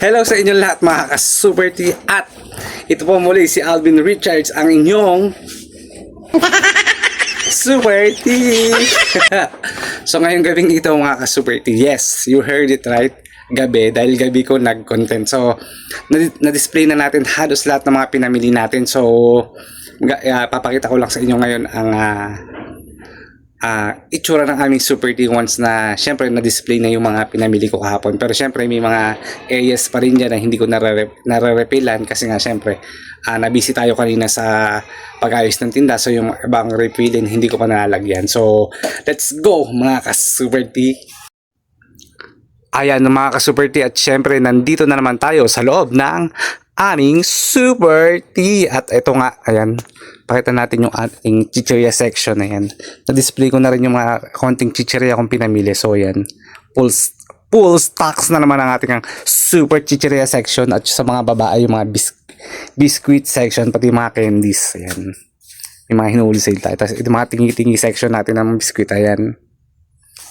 Hello sa inyong lahat mga ka-Super T, at ito po muli si Alvin Richards, ang inyong Super T. So ngayong gabing ito mga ka-Super T, yes, you heard it right, gabi, dahil gabi ko nag-content. So na-display na natin halos lahat ng mga pinamili natin. So papakita ko lang sa inyo ngayon ang itsura ng aming Super T once na syempre na-display na yung mga pinamili ko kahapon. Pero syempre may mga areas pa rin dyan na hindi ko nare-repilan kasi nga syempre nabisi tayo kanina sa pag-ayos ng tinda. So yung ibang repilin hindi ko pa nalalagyan. So let's go mga ka-Super T. Ayan mga ka-Super T, at syempre nandito na naman tayo sa loob ng aming Super T. At ito nga, ayan, pakita natin yung ating chicheria section. Ayan, na-display ko na rin yung mga konting chicheria kong pinamili. So ayan, full stocks na naman ang ating super chicheria section. At sa mga babae yung mga biscuit section, pati mga candies. Ayan, yung mga hinuli sale tayo. Tapos ito mga tingi-tingi section natin ng biscuit. Ayan,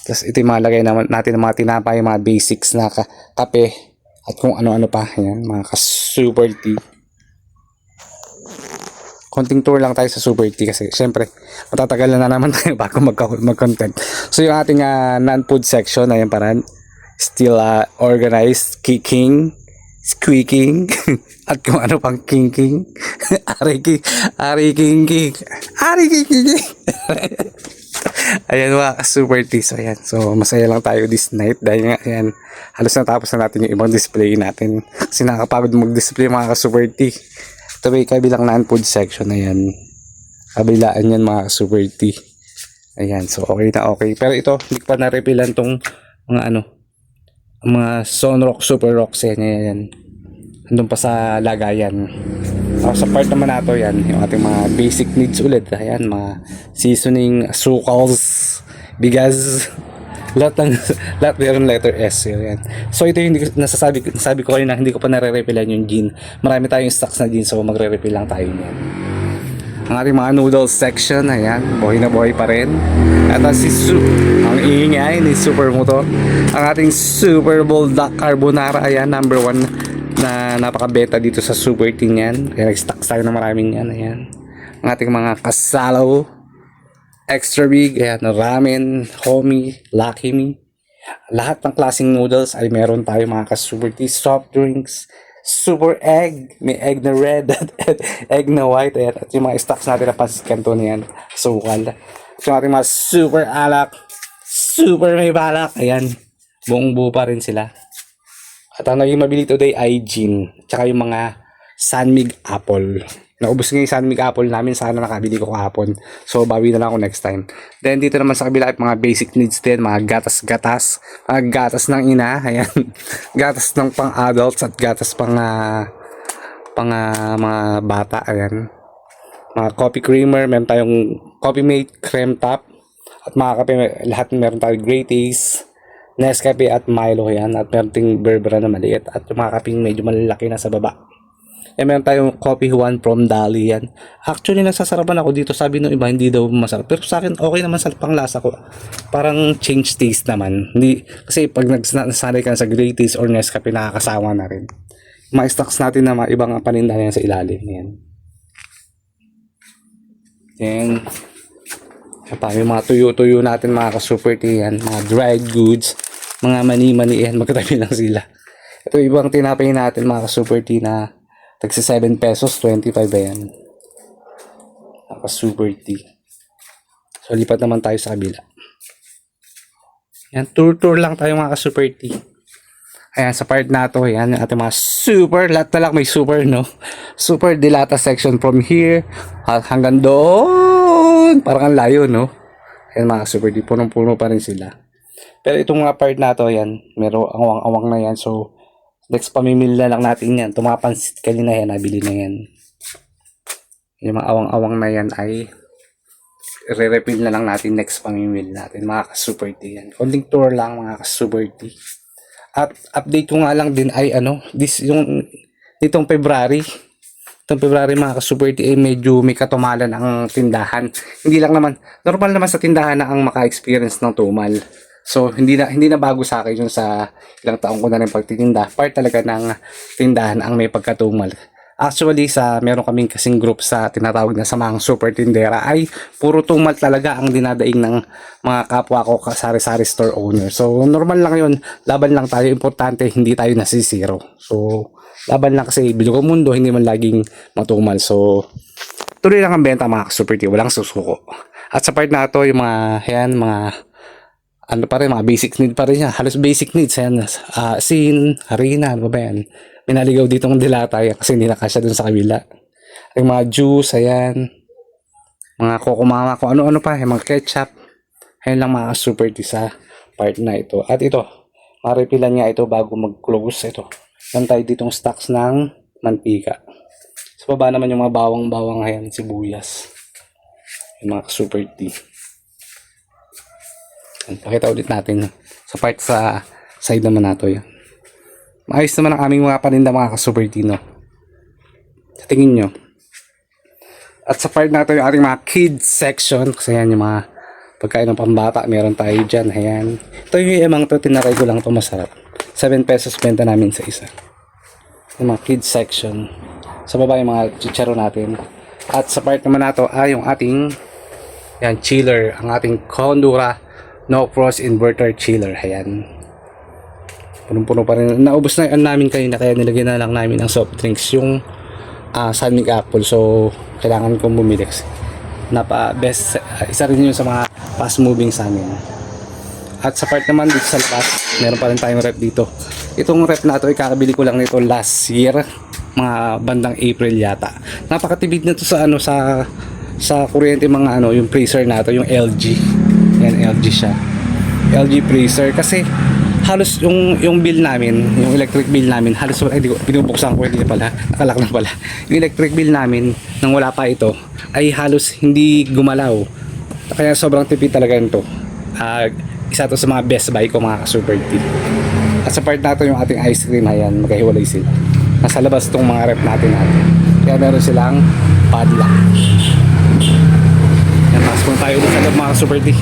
tapos ito yung mga lagay natin ng mga tinapay, yung mga basics na kape at kung ano-ano pa. Ayan, mga ka-Super T. Konting tour lang tayo sa Super T kasi syempre matatagal na naman tayo bago mag-content. So yung ating non-food section, ayan, parang still organized, kicking, squeaking, at kung ano pang king. Ari king. Ayan mga Super T. So ayan, so masaya lang tayo this night dahil nga ayan, halos natapos na natin yung ibang display natin kasi nakakapagod mag-display mga ka-Super T. Ito may kabilang non-food section. Ayan, kabilaan yan mga Super T. Ayan, so okay na okay. Pero ito, hindi ko pa na-repilan tong mga mga Sunrock, Super Rocks. Ayan. Andun pa sa lagayan. Sa part naman nato, yan, yung ating mga basic needs ulit. Ayan, mga seasoning, sukals, bigas, lahat meron letter S. Yan. So ito yung nasabi ko kayo na hindi ko pa nare-repilan yung gin. Marami tayong stocks na gin, so magre-refill lang tayo niyan. Ang ating mga noodles section, ayan, buhay na buhay pa rin. At ang ingay ni Super Moto, ang ating Super Bowl Duck Carbonara, ayan, number 1 na napaka-beta dito sa Super T niyan. Kaya nag-stocks tayo na maraming yan. Ayan, ang ating mga kasalaw, extra big, ayan, ramen, homie, lucky me. Lahat ng klaseng noodles ay meron tayo mga ka-Super T. Soft drinks, super egg, may egg na red at egg na white. Ayan, at yung mga stocks natin na pansit canton na yan, sukal. So yung ating mga super alak, super may balak, ayan, buong buo pa rin sila. At ang naging mabili today ay gin, tsaka yung mga Sanmig apple. Naubos nga yung Sanmig apple namin, sana nakabili ko kahapon. So bawi na lang ako next time. Then dito naman sa kabila ay mga basic needs din, mga gatas-gatas, mga gatas ng ina, ayan. Gatas ng pang-adults at gatas mga bata, ayan. Mga coffee creamer, meron tayong Coffee Mate Creme Top, at mga kape, lahat meron tayong Great Taste, Nescafe at Milo, yan. At meron ting Berbera na maliit, at yung mga kaping medyo malalaki na sa baba. Meron tayong Coffee Juan from Dali, yan. Actually nasasarapan ako dito, sabi nung iba hindi daw masarap, pero sa akin okay naman sa panglasa ko, parang change taste naman. Hindi, kasi pag nasanay ka sa Great Taste or Nescafe, nakakasawa na rin. Mga stocks natin na mga ibang paninda yan sa ilalim, yan. Yan. Yung mga tuyo-tuyo natin mga ka-Super T, yan, mga dried goods, mga mani-mani, yan, magkatabi lang sila. Ito ibang tinapay natin mga ka-Super T na tagsi 7 pesos, 25 yan. Mga ka-Super T. So lipat naman tayo sa kabila. Yan, tour lang tayo mga ka-Super T. Ayan, sa part na to, yan, ating mga super, lahat na lang may super, no? Super dilata section from here hanggang doon. Parang ang layo, no? Ayan mga Super T, punong-puno pa rin sila. Pero itong mga part na to, yan, meron awang-awang na yan. So, next pamimili na lang natin yan. Tumapansit kanina yan, nabili na yan. Yung mga awang-awang na yan ay re-refill na lang natin next pamimili natin, mga ka-Super T yan. Konting tour lang mga ka-Super T. At update ko nga lang din ay yung nitong February, Itong February mga ka-Super T ay medyo may katumalan ang tindahan. Hindi lang naman, normal naman sa tindahan na ang maka-experience ng tumal. So hindi na bago sa akin yun sa ilang taong ko na rin pagtitinda. Part talaga ng tindahan ang may pagkatumal. Actually meron kaming kasing group sa tinatawag na Samahang Super Tindera ay puro tumal talaga ang dinadaing ng mga kapwa ko sari-sari store owner. So normal lang yun, laban lang tayo, importante hindi tayo nasisiro. So laban lang kasi bilog ang mundo, hindi man laging matumal. So tuloy lang ang benta mga Super T, walang susuko. At sa part na to yung mga ano pa rin, mga basic need pa rin yan. Halos basic needs yan. Asin, harina, ano ba yan? May naligaw dito ng dilata yan kasi hindi nakasya dun sa kabila. Yung mga juice, ayan. Mga kokomama, kung ano-ano pa, yung mga ketchup. Ayan lang mga Super T sa part na ito. At ito, maripilan nga ito bago mag-close ito. Yan tayo ditong stocks ng mantika. Sa baba naman yung mga bawang-bawang ayan, sibuyas. Yung mga Super T. Pakita ulit natin sa part sa side naman nato yan. Maayos naman ang aming mga paninda mga ka-Super T, no? Sa tingin nyo. At sa part nato yung ating mga kids section kasi yan yung mga pagkain ng pambata meron tayo dyan. Ayan. Ito yung emang to, tinaray ko lang to, masarap. 7 pesos benta namin sa isa. Yung mga kids section. Sa baba yung mga chicharo natin. At sa part naman nato ay yung ating yan, chiller. Ang ating Condura No Cross Inverter Chiller. Ayan. Punong-puno pa rin. Naubos na yun namin kanina kaya nilagyan na lang namin ng soft drinks. Yung Sonic Apple. So, kailangan kong bumili kasi best. Isa rin yun sa mga fast moving sa amin. At sa part naman dito sa labas, meron pa rin tayong rep dito. Itong rep na ito, ikakabili ko lang nito last year. Mga bandang April yata. Napakatipid na to sa kuryente mga yung freezer na ito, yung LG. Yan, LG siya. LG freezer kasi halos yung bill namin, yung electric bill namin, halos hindi ko binubuksan ko, hindi pala, nakalak na pala. Yung electric bill namin nang wala pa ito ay halos hindi gumalaw. Kaya sobrang tipid talaga nito. Isa to sa mga best buy ko mga Super T. At sa part na to yung ating ice cream, ayan, magkahiwalay sila. Nasa labas tong mga rep natin. Kaya meron silang padlock. Yan, pasok tayo dito sa loob mga Super T.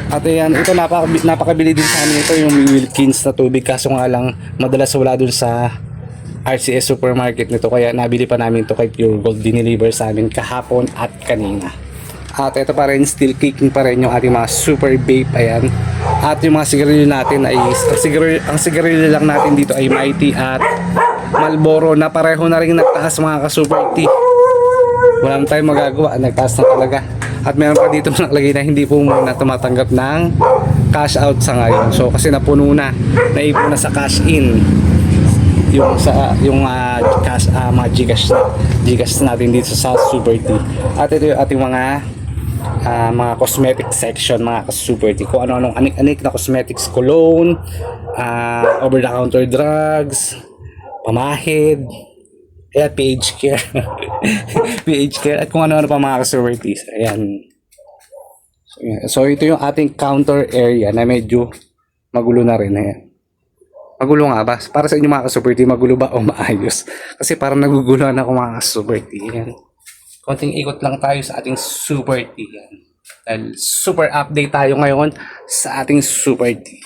At ayan, ito napakabili din sa amin ito yung Wilkins na tubig, kaso nga lang madalas wala dun sa RCS supermarket nito kaya nabili pa namin ito kay Pure Gold, dineliver sa amin kahapon at kanina. At ito pa rin, still kicking pa rin yung ating mga super vape, ayan. At yung mga sigarilyo natin ay ang sigarilyo lang natin dito ay Mighty at Marlboro na pareho na rin nagtaas mga ka-Super T. Wala na tayong magagawa, nagtaas na talaga. At meron pa dito nakalagay na hindi po muna tumatanggap ng cash out sa ngayon. So kasi napuno na, naipon na sa cash in. Yung cash mga Gcash natin dito sa Super T. At ito yung ating mga cosmetic section mga Super T. Kung ano-anong anik-anik na cosmetics, cologne, over the counter drugs, pamahid, PH Care. PH Care at kung ano-ano pa mga Super T. Ayan. So ito yung ating counter area na medyo magulo na rin. Ayan. Magulo nga ba? Para sa inyo mga Super T, magulo ba o maayos? Kasi parang naguguluhan ako mga Super T. Ayan. Konting ikot lang tayo sa ating Super T. Ayan. Dahil super update tayo ngayon sa ating Super T.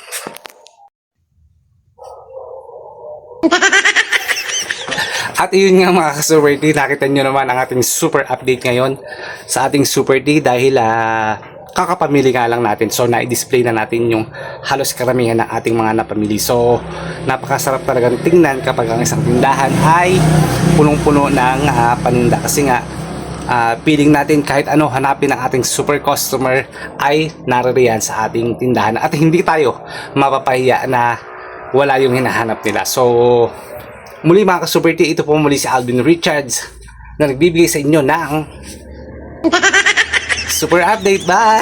At yun nga mga Super T, nakita nyo naman ang ating super update ngayon sa ating Super T dahil kakapamili nga lang natin. So na-display na natin yung halos karamihan ng ating mga napamili. So napakasarap talagang tingnan kapag ang isang tindahan ay punong-puno ng paninda. Kasi nga feeling natin kahit ano hanapin ng ating super customer ay naririyan sa ating tindahan. At hindi tayo mapapahiya na wala yung hinahanap nila. So muli mga ka-Super T, ito po muli si Alvin Richards na nagbibigay sa inyo ng super update. Bye!